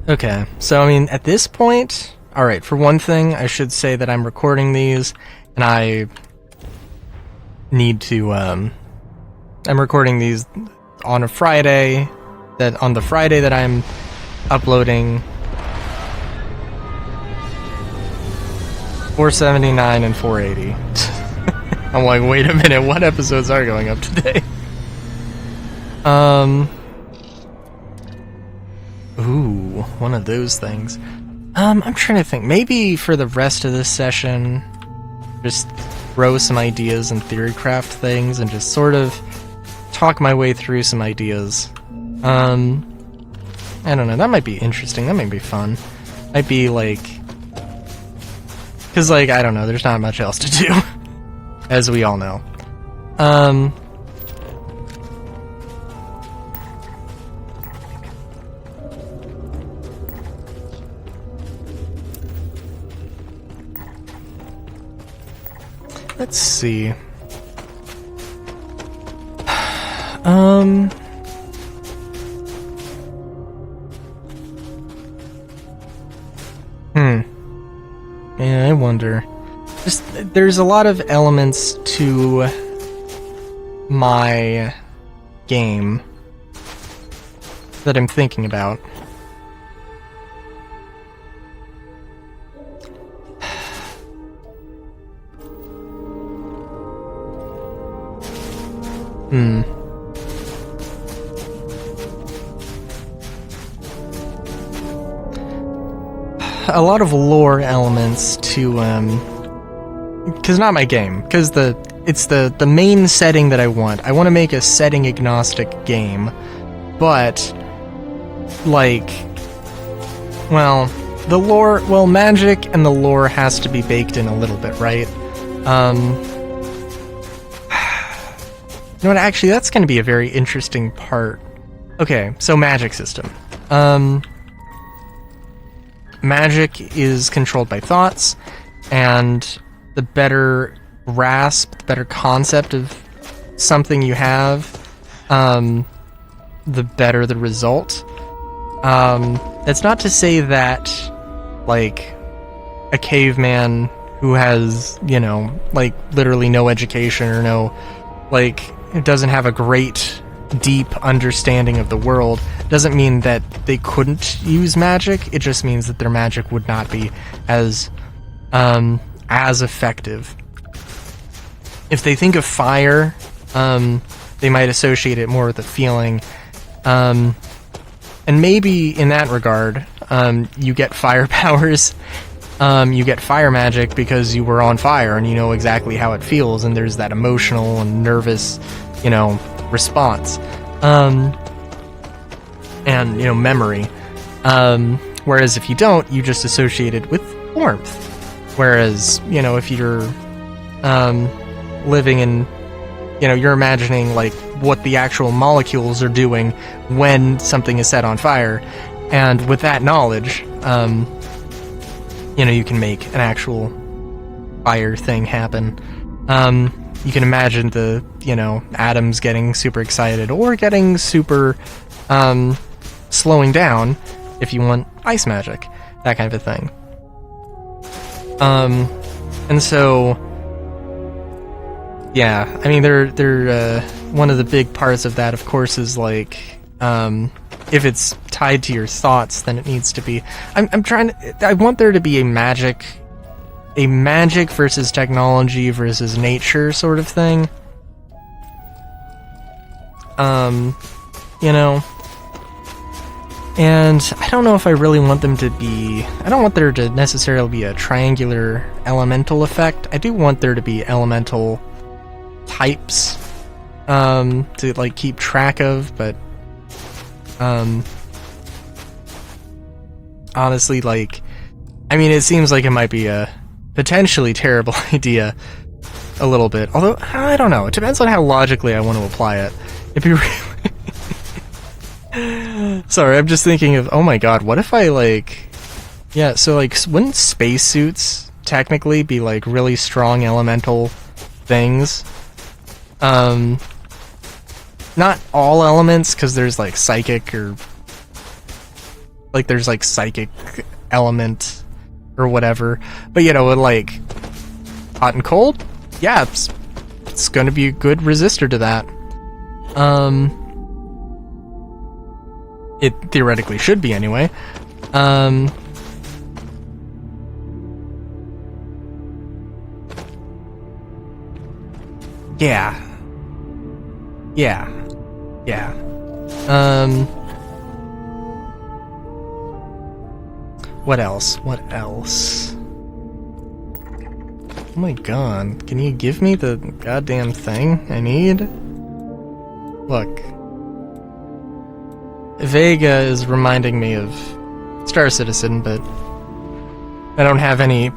Okay, so I mean, at this point, alright, for one thing, I should say that I'm recording these, and I need to, I'm recording these on a Friday, on the Friday that I'm uploading 479 and 480. I'm like, wait a minute, what episodes are going up today? Ooh, one of those things. I'm trying to think. Maybe for the rest of this session, just throw some ideas and theory craft things and just sort of talk my way through some ideas. I don't know, that might be interesting, that might be fun. Might be like... Cause like, I don't know, there's not much else to do. As we all know. Let's see. Yeah, I wonder. Just, there's a lot of elements to my game that I'm thinking about. A lot of lore elements to, cause not my game, cause it's the main setting that I want. I want to make a setting agnostic game, but, like, well, the lore, well, magic and the lore has to be baked in a little bit, right? You know what, actually, that's going to be a very interesting part. Okay, so magic system. Magic is controlled by thoughts, and the better grasp, the better concept of something you have, the better the result. That's not to say that, like, a caveman who has, you know, like, literally no education or no, like, doesn't have a great, deep understanding of the world, doesn't mean that they couldn't use magic. It just means that their magic would not be as effective. If they think of fire, they might associate it more with a feeling, and maybe in that regard, you get fire powers, you get fire magic because you were on fire and you know exactly how it feels, and there's that emotional and nervous, you know, response. And, you know, memory. Whereas if you don't, you just associate it with warmth. Whereas, you know, if you're living in, you know, you're imagining, like, what the actual molecules are doing when something is set on fire, and with that knowledge, you know, you can make an actual fire thing happen. You can imagine the, you know, atoms getting super excited, or getting super, slowing down if you want ice magic, that kind of a thing. And so, yeah, I mean, they're one of the big parts of that, of course, is like, if it's tied to your thoughts, then it needs to be, I want there to be a magic versus technology versus nature sort of thing. You know, and I don't know if I really want them to be, I don't want there to necessarily be a triangular elemental effect. I do want there to be elemental types, to, like, keep track of, but, honestly, like, I mean, it seems like it might be a potentially terrible idea a little bit, although, I don't know, it depends on how logically I want to apply it. It'd be really... Sorry, I'm just thinking of, oh my god, what if I, like... Yeah, so, like, wouldn't spacesuits technically be, like, really strong elemental things? Not all elements, because there's, like, psychic or like there's like psychic element or whatever. But you know, like hot and cold, yeah, it's going to be a good resistor to that. It theoretically should be anyway. Yeah. What else? Oh my god, can you give me the goddamn thing I need? Look. Vega is reminding me of Star Citizen, but I don't have any...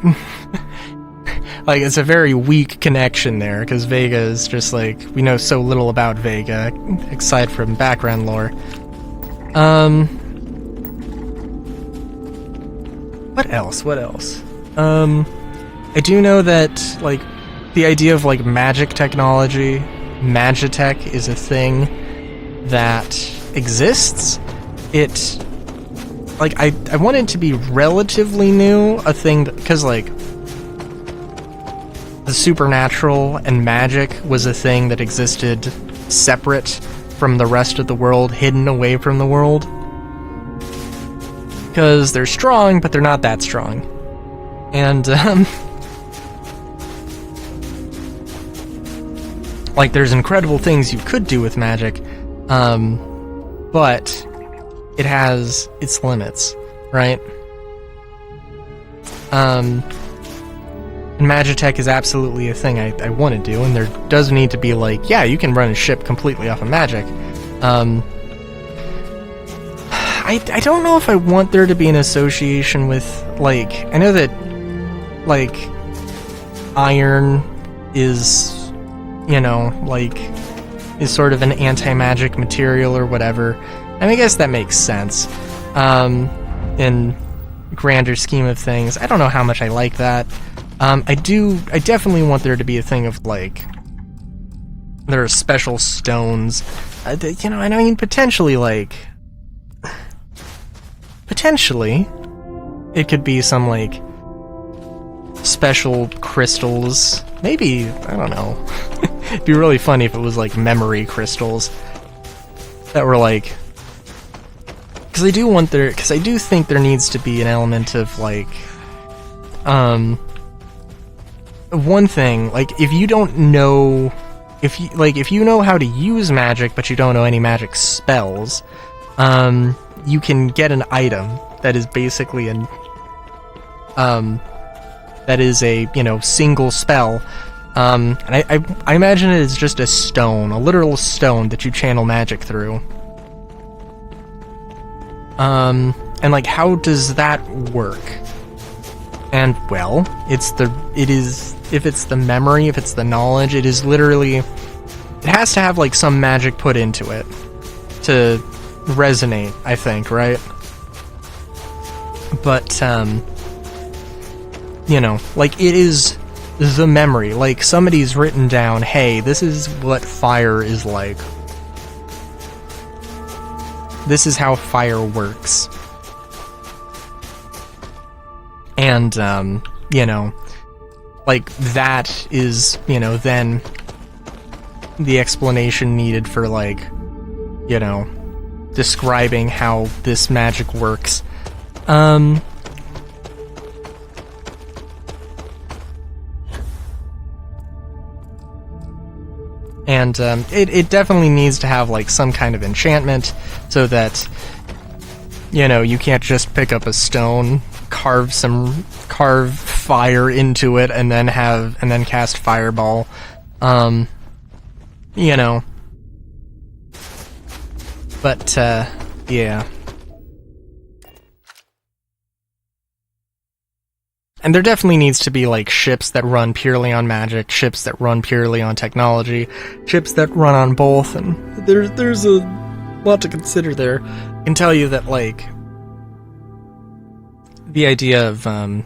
like, it's a very weak connection there, because Vega is just like... we know so little about Vega, aside from background lore. What else? I do know that, like, the idea of, like, magic technology, Magitech, is a thing that exists. It, like, I want it to be relatively new, a thing that, because, like, the supernatural and magic was a thing that existed separate from the rest of the world, hidden away from the world. Because they're strong, but they're not that strong. And, like, there's incredible things you could do with magic, but it has its limits, right? And Magitech is absolutely a thing I want to do, and there does need to be, like, yeah, you can run a ship completely off of magic. I don't know if I want there to be an association with, like, I know that, like, iron is, you know, like, is sort of an anti-magic material or whatever. And I guess that makes sense. In grander scheme of things. I don't know how much I like that. I definitely want there to be a thing of, like, there are special stones. You know, and I mean, potentially, it could be some, like, special crystals. Maybe, I don't know. It'd be really funny if it was, like, memory crystals that were, like... Because I do think there needs to be an element of, like... one thing, like, if you don't know... If you know how to use magic, but you don't know any magic spells, you can get an item that is basically that is a, you know, single spell. And I imagine it is just a stone, a literal stone that you channel magic through. And, like, how does that work? And, well, if it's the memory, if it's the knowledge, it is literally, it has to have, like, some magic put into it to resonate, I think, right? But, you know, like, it is the memory. Like, somebody's written down, hey, this is what fire is like. This is how fire works. And, you know, like, that is, you know, then the explanation needed for, like, you know, describing how this magic works. And it definitely needs to have, like, some kind of enchantment so that, you know, you can't just pick up a stone, carve fire into it, and then cast fireball. You know. But, yeah. And there definitely needs to be, like, ships that run purely on magic, ships that run purely on technology, ships that run on both, and there's a lot to consider there. I can tell you that, like, the idea of, I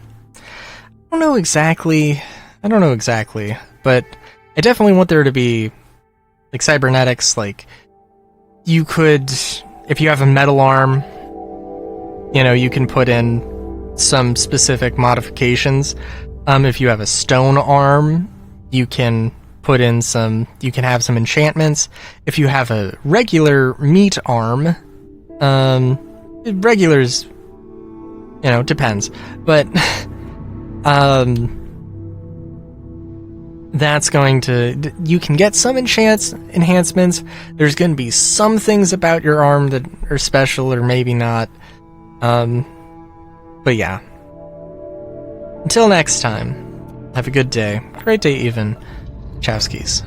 don't know exactly, but I definitely want there to be, like, cybernetics, like, you could, if you have a metal arm, you can put in some specific modifications. If you have a stone arm, you can put in you can have some enchantments. If you have a regular meat arm, regular's, depends. But, that's going to, you can get some enhancements. There's going to be some things about your arm that are special or maybe not. But yeah. Until next time, have a good day. Great day even. Chowskis.